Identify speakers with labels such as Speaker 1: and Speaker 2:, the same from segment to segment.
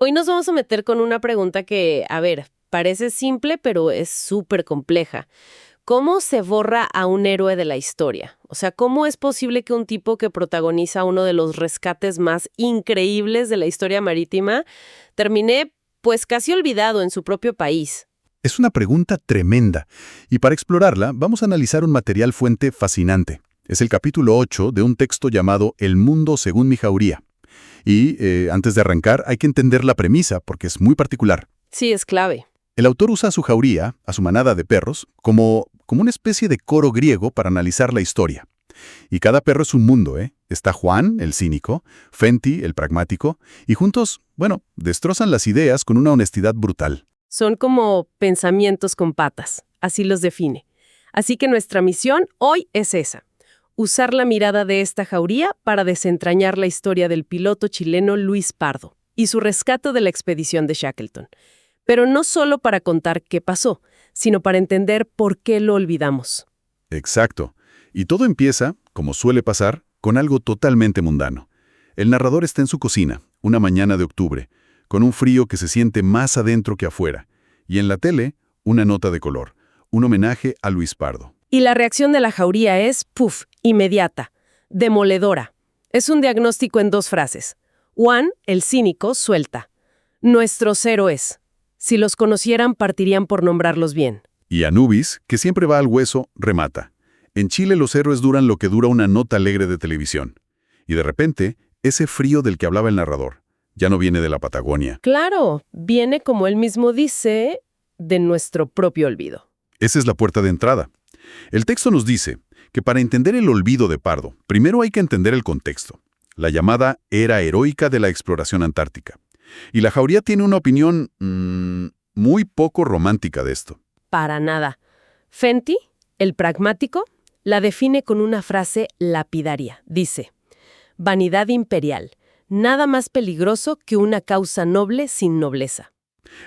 Speaker 1: Hoy nos vamos a meter con una pregunta que, a ver, parece simple, pero es súper compleja. ¿Cómo se borra a un héroe de la historia? O sea, ¿cómo es posible que un tipo que protagoniza uno de los rescates más increíbles de la historia marítima termine, pues, casi olvidado en su propio país?
Speaker 2: Es una pregunta tremenda, y para explorarla vamos a analizar un material fuente fascinante. Es el capítulo 8 de un texto llamado El mundo según mi jauría. Y antes de arrancar hay que entender la premisa porque es muy particular.
Speaker 1: Sí, es clave.
Speaker 2: El autor usa a su jauría, a su manada de perros, como una especie de coro griego para analizar la historia. Y cada perro es un mundo, ¿eh? Está Juan, el cínico, Fenty, el pragmático, y juntos, bueno, destrozan las ideas con una honestidad brutal.
Speaker 1: Son como pensamientos con patas, así los define. Así que nuestra misión hoy es esa: usar la mirada de esta jauría para desentrañar la historia del piloto chileno Luis Pardo y su rescate de la expedición de Shackleton. Pero no solo para contar qué pasó, sino para entender por qué lo olvidamos.
Speaker 2: Exacto. Y todo empieza, como suele pasar, con algo totalmente mundano. El narrador está en su cocina, una mañana de octubre, con un frío que se siente más adentro que afuera. Y en la tele, una nota de color, un homenaje a Luis Pardo.
Speaker 1: Y la reacción de la jauría es, ¡puf!, inmediata, demoledora. Es un diagnóstico en dos frases. Juan, el cínico, suelta: nuestros héroes. Si los conocieran, partirían por nombrarlos bien.
Speaker 2: Y Anubis, que siempre va al hueso, remata. En Chile los héroes duran lo que dura una nota alegre de televisión. Y de repente, ese frío del que hablaba el narrador, ya no viene de la Patagonia.
Speaker 1: Claro, viene, como él mismo dice, de nuestro propio olvido.
Speaker 2: Esa es la puerta de entrada. El texto nos dice que para entender el olvido de Pardo, primero hay que entender el contexto, la llamada era heroica de la exploración antártica. Y la jauría tiene una opinión muy poco romántica de esto.
Speaker 1: Para nada. Fenty, el pragmático, la define con una frase lapidaria. Dice: vanidad imperial, nada más peligroso que una causa noble sin nobleza.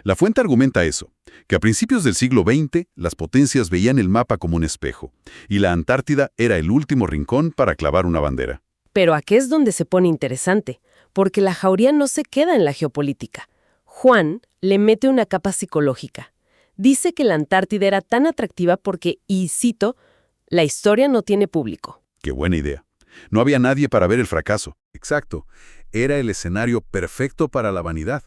Speaker 2: La fuente argumenta eso, que a principios del siglo XX las potencias veían el mapa como un espejo, y la Antártida era el último rincón para clavar una bandera.
Speaker 1: Pero aquí es donde se pone interesante, porque la jauría no se queda en la geopolítica. Juan le mete una capa psicológica. Dice que la Antártida era tan atractiva porque, y cito, la historia no tiene público.
Speaker 2: ¡Qué buena idea! No había nadie para ver el fracaso. Exacto. Era el escenario perfecto para la vanidad,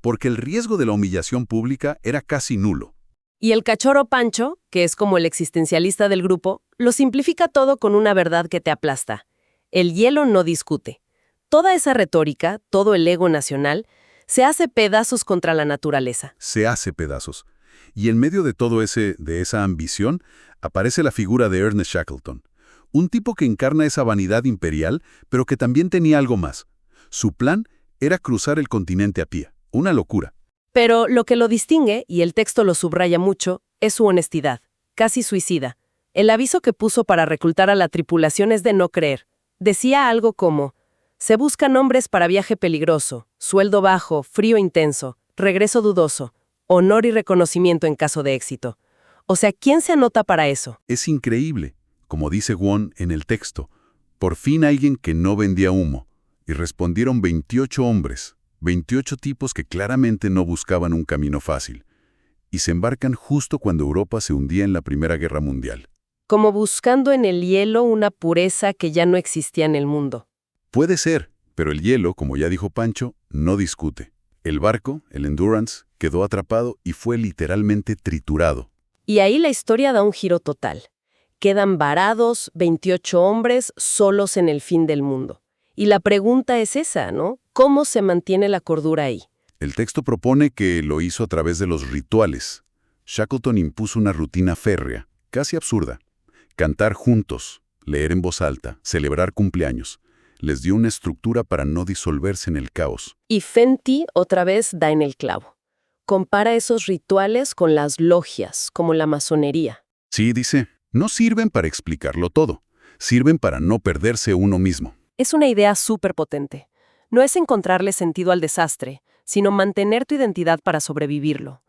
Speaker 2: porque el riesgo de la humillación pública era casi nulo.
Speaker 1: Y el cachorro Pancho, que es como el existencialista del grupo, lo simplifica todo con una verdad que te aplasta. El hielo no discute. Toda esa retórica, todo el ego nacional, se hace pedazos contra la naturaleza.
Speaker 2: Se hace pedazos. Y en medio de de esa ambición, aparece la figura de Ernest Shackleton. Un tipo que encarna esa vanidad imperial, pero que también tenía algo más. Su plan era cruzar el continente a pie. Una locura.
Speaker 1: Pero lo que lo distingue, y el texto lo subraya mucho, es su honestidad, casi suicida. El aviso que puso para reclutar a la tripulación es de no creer. Decía algo como: se buscan hombres para viaje peligroso, sueldo bajo, frío intenso, regreso dudoso, honor y reconocimiento en caso de éxito. O sea, ¿quién se anota para eso?
Speaker 2: Es increíble. Como dice Won en el texto, por fin alguien que no vendía humo. Y respondieron 28 hombres, 28 tipos que claramente no buscaban un camino fácil. Y se embarcan justo cuando Europa se hundía en la Primera Guerra Mundial.
Speaker 1: Como buscando en el hielo una pureza que ya no existía en el mundo.
Speaker 2: Puede ser, pero el hielo, como ya dijo Pancho, no discute. El barco, el Endurance, quedó atrapado y fue literalmente triturado.
Speaker 1: Y ahí la historia da un giro total. Quedan varados 28 hombres solos en el fin del mundo. Y la pregunta es esa, ¿no? ¿Cómo se mantiene la cordura ahí?
Speaker 2: El texto propone que lo hizo a través de los rituales. Shackleton impuso una rutina férrea, casi absurda. Cantar juntos, leer en voz alta, celebrar cumpleaños. Les dio una estructura para no disolverse en el caos.
Speaker 1: Y Fenty otra vez da en el clavo. Compara esos rituales con las logias, como la masonería.
Speaker 2: Sí, dice, no sirven para explicarlo todo. Sirven para no perderse uno mismo.
Speaker 1: Es una idea súper potente. No es encontrarle sentido al desastre, sino mantener tu identidad para sobrevivirlo.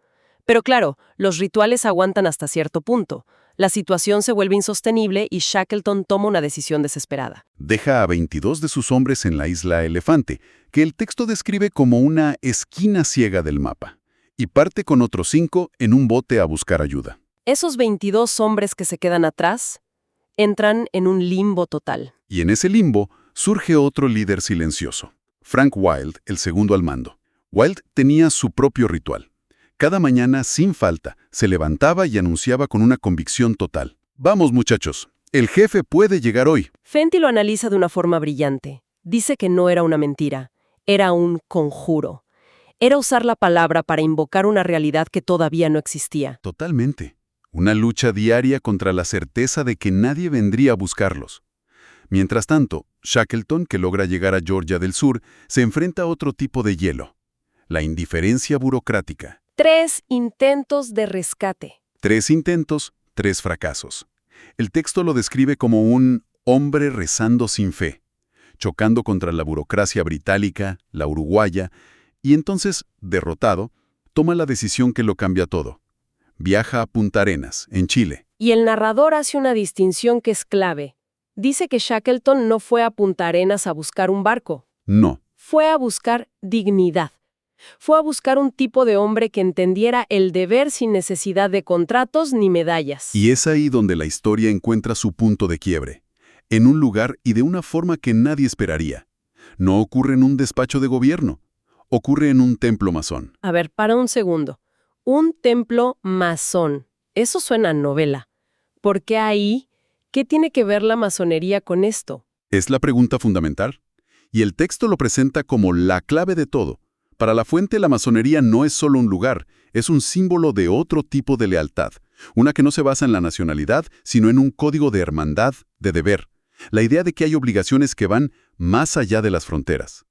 Speaker 1: Pero claro, los rituales aguantan hasta cierto punto. La situación se vuelve insostenible y Shackleton toma una decisión desesperada.
Speaker 2: Deja a 22 de sus hombres en la isla Elefante, que el texto describe como una esquina ciega del mapa, y parte con otros 5 en un bote a buscar ayuda.
Speaker 1: Esos 22 hombres que se quedan atrás entran en un limbo total.
Speaker 2: Y en ese limbo surge otro líder silencioso, Frank Wild, el segundo al mando. Wild tenía su propio ritual. Cada mañana, sin falta, se levantaba y anunciaba con una convicción total: «Vamos, muchachos, el jefe puede llegar hoy».
Speaker 1: Fenty lo analiza de una forma brillante. Dice que no era una mentira, era un conjuro. Era usar la palabra para invocar una realidad que todavía no existía.
Speaker 2: Totalmente. Una lucha diaria contra la certeza de que nadie vendría a buscarlos. Mientras tanto, Shackleton, que logra llegar a Georgia del Sur, se enfrenta a otro tipo de hielo: la indiferencia burocrática.
Speaker 1: 3 intentos de rescate.
Speaker 2: 3 intentos, 3 fracasos. El texto lo describe como un hombre rezando sin fe, chocando contra la burocracia británica, la uruguaya, y entonces, derrotado, toma la decisión que lo cambia todo. Viaja a Punta Arenas, en Chile.
Speaker 1: Y el narrador hace una distinción que es clave. Dice que Shackleton no fue a Punta Arenas a buscar un barco.
Speaker 2: No.
Speaker 1: Fue a buscar dignidad. Fue a buscar un tipo de hombre que entendiera el deber sin necesidad de contratos ni medallas.
Speaker 2: Y es ahí donde la historia encuentra su punto de quiebre. En un lugar y de una forma que nadie esperaría. No ocurre en un despacho de gobierno. Ocurre en un templo masón.
Speaker 1: A ver, para un segundo. Un templo masón. Eso suena a novela. ¿Por qué ahí? ¿Qué tiene que ver la masonería con esto?
Speaker 2: Es la pregunta fundamental. Y el texto lo presenta como la clave de todo. Para la fuente, la masonería no es solo un lugar, es un símbolo de otro tipo de lealtad, una que no se basa en la nacionalidad, sino en un código de hermandad, de deber, la idea de que hay obligaciones que van más allá de las fronteras.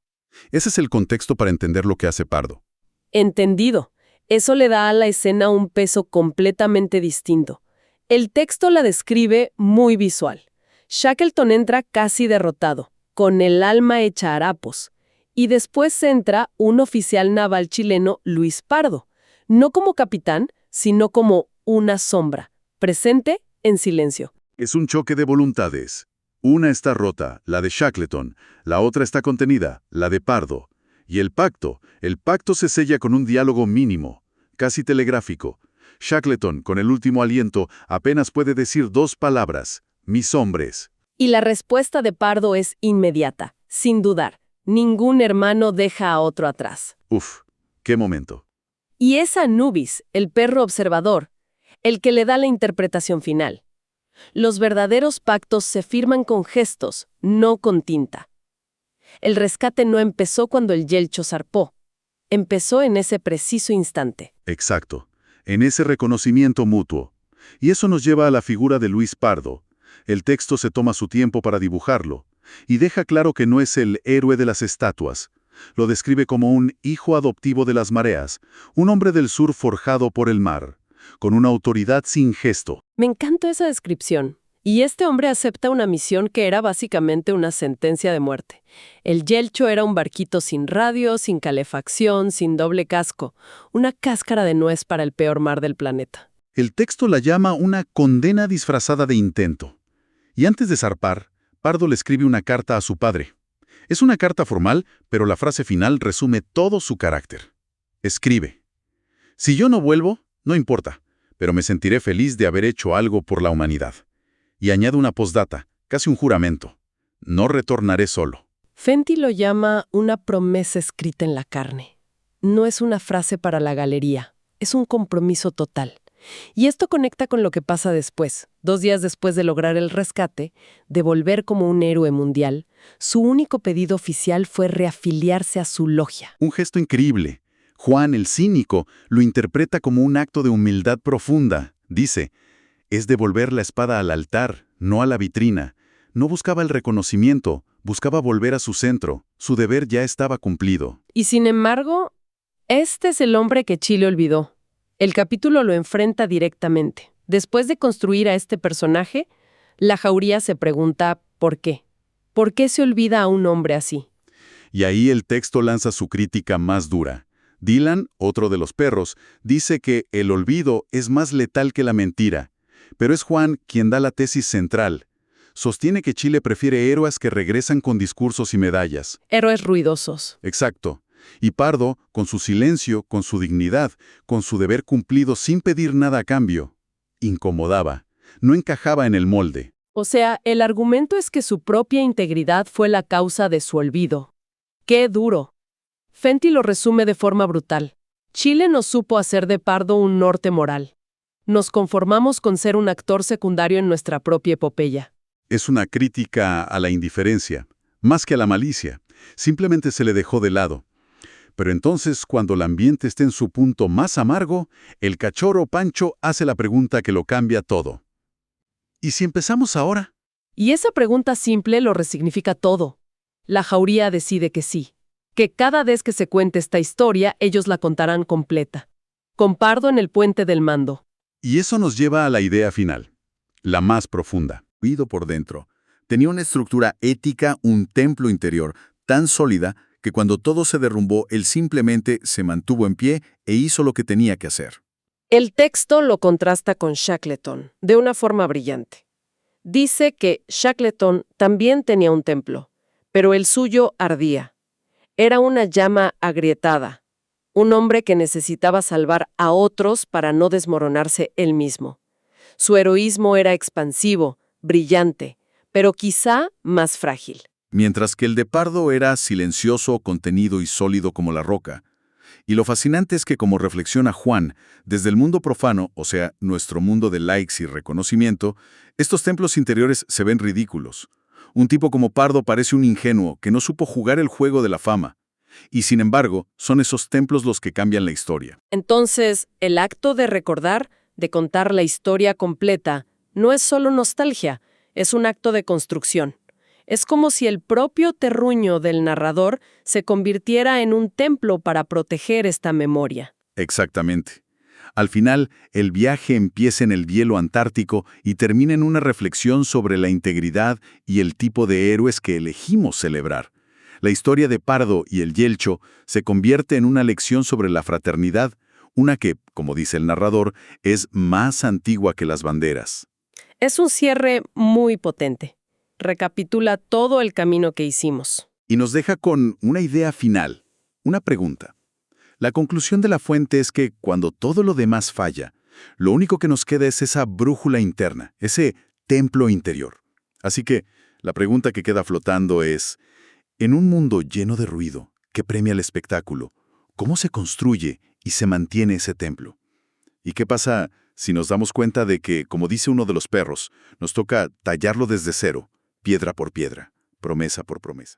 Speaker 2: Ese es el contexto para entender lo que hace Pardo.
Speaker 1: Entendido. Eso le da a la escena un peso completamente distinto. El texto la describe muy visual. Shackleton entra casi derrotado, con el alma hecha harapos. Y después entra un oficial naval chileno, Luis Pardo, no como capitán, sino como una sombra, presente en silencio.
Speaker 2: Es un choque de voluntades. Una está rota, la de Shackleton, la otra está contenida, la de Pardo. Y el pacto se sella con un diálogo mínimo, casi telegráfico. Shackleton, con el último aliento, apenas puede decir 2 palabras: «mis hombres».
Speaker 1: Y la respuesta de Pardo es inmediata, sin dudar. Ningún hermano deja a otro atrás.
Speaker 2: Uf, qué momento.
Speaker 1: Y es Anubis, el perro observador, el que le da la interpretación final. Los verdaderos pactos se firman con gestos, no con tinta. El rescate no empezó cuando el Yelcho zarpó. Empezó en ese preciso instante.
Speaker 2: Exacto, en ese reconocimiento mutuo. Y eso nos lleva a la figura de Luis Pardo. El texto se toma su tiempo para dibujarlo, y deja claro que no es el héroe de las estatuas. Lo describe como un hijo adoptivo de las mareas, un hombre del sur forjado por el mar, con una autoridad sin gesto.
Speaker 1: Me encantó esa descripción. Y este hombre acepta una misión que era básicamente una sentencia de muerte. El Yelcho era un barquito sin radio, sin calefacción, sin doble casco, una cáscara de nuez para el peor mar del planeta.
Speaker 2: El texto la llama una condena disfrazada de intento. Y antes de zarpar, Pardo le escribe una carta a su padre. Es una carta formal, pero la frase final resume todo su carácter. Escribe: «Si yo no vuelvo, no importa, pero me sentiré feliz de haber hecho algo por la humanidad». Y añade una postdata, casi un juramento: «No retornaré solo».
Speaker 1: Fenty lo llama una promesa escrita en la carne. No es una frase para la galería, es un compromiso total. Y esto conecta con lo que pasa después. 2 días después de lograr el rescate, de volver como un héroe mundial, su único pedido oficial fue reafiliarse a su logia.
Speaker 2: Un gesto increíble. Juan, el cínico, lo interpreta como un acto de humildad profunda. Dice: «Es devolver la espada al altar, no a la vitrina». No buscaba el reconocimiento, buscaba volver a su centro. Su deber ya estaba cumplido.
Speaker 1: Y sin embargo, este es el hombre que Chile olvidó. El capítulo lo enfrenta directamente. Después de construir a este personaje, la Jauría se pregunta ¿por qué? ¿Por qué se olvida a un hombre así?
Speaker 2: Y ahí el texto lanza su crítica más dura. Dylan, otro de los perros, dice que el olvido es más letal que la mentira, Pero es Juan quien da la tesis central. Sostiene que Chile prefiere héroes que regresan con discursos y medallas.
Speaker 1: Héroes ruidosos.
Speaker 2: Exacto. Y Pardo, con su silencio, con su dignidad, con su deber cumplido sin pedir nada a cambio, incomodaba, no encajaba en el molde.
Speaker 1: O sea, el argumento es que su propia integridad fue la causa de su olvido. ¡Qué duro! Fenty lo resume de forma brutal. Chile no supo hacer de Pardo un norte moral. Nos conformamos con ser un actor secundario en nuestra propia epopeya.
Speaker 2: Es una crítica a la indiferencia, más que a la malicia. Simplemente se le dejó de lado. Pero entonces, cuando el ambiente esté en su punto más amargo, el cachorro Pancho hace la pregunta que lo cambia todo. ¿Y si empezamos ahora?
Speaker 1: Y esa pregunta simple lo resignifica todo. La jauría decide que sí. Que cada vez que se cuente esta historia, ellos la contarán completa. Con Pardo en el puente del mando.
Speaker 2: Y eso nos lleva a la idea final, la más profunda.
Speaker 3: Oído por dentro. Tenía una estructura ética, un templo interior, tan sólida que cuando todo se derrumbó, él simplemente se mantuvo en pie e hizo lo que tenía que hacer.
Speaker 1: El texto lo contrasta con Shackleton, de una forma brillante. Dice que Shackleton también tenía un templo, pero el suyo ardía. Era una llama agrietada, un hombre que necesitaba salvar a otros para no desmoronarse él mismo. Su heroísmo era expansivo, brillante, pero quizá más frágil.
Speaker 3: Mientras que el de Pardo era silencioso, contenido y sólido como la roca. Y lo fascinante es que, como reflexiona Juan, desde el mundo profano, o sea, nuestro mundo de likes y reconocimiento, estos templos interiores se ven ridículos. Un tipo como Pardo parece un ingenuo que no supo jugar el juego de la fama. Y sin embargo, son esos templos los que cambian la historia.
Speaker 1: Entonces, el acto de recordar, de contar la historia completa, no es solo nostalgia, es un acto de construcción. Es como si el propio terruño del narrador se convirtiera en un templo para proteger esta memoria.
Speaker 3: Exactamente. Al final, el viaje empieza en el hielo antártico y termina en una reflexión sobre la integridad y el tipo de héroes que elegimos celebrar. La historia de Pardo y el Yelcho se convierte en una lección sobre la fraternidad, una que, como dice el narrador, es más antigua que las banderas.
Speaker 1: Es un cierre muy potente. Recapitula todo el camino que hicimos.
Speaker 3: Y nos deja con una idea final, una pregunta. La conclusión de la fuente es que cuando todo lo demás falla, lo único que nos queda es esa brújula interna, ese templo interior. Así que la pregunta que queda flotando es, en un mundo lleno de ruido que premia el espectáculo, ¿cómo se construye y se mantiene ese templo? ¿Y qué pasa si nos damos cuenta de que, como dice uno de los perros, nos toca tallarlo desde cero, piedra por piedra, promesa por promesa?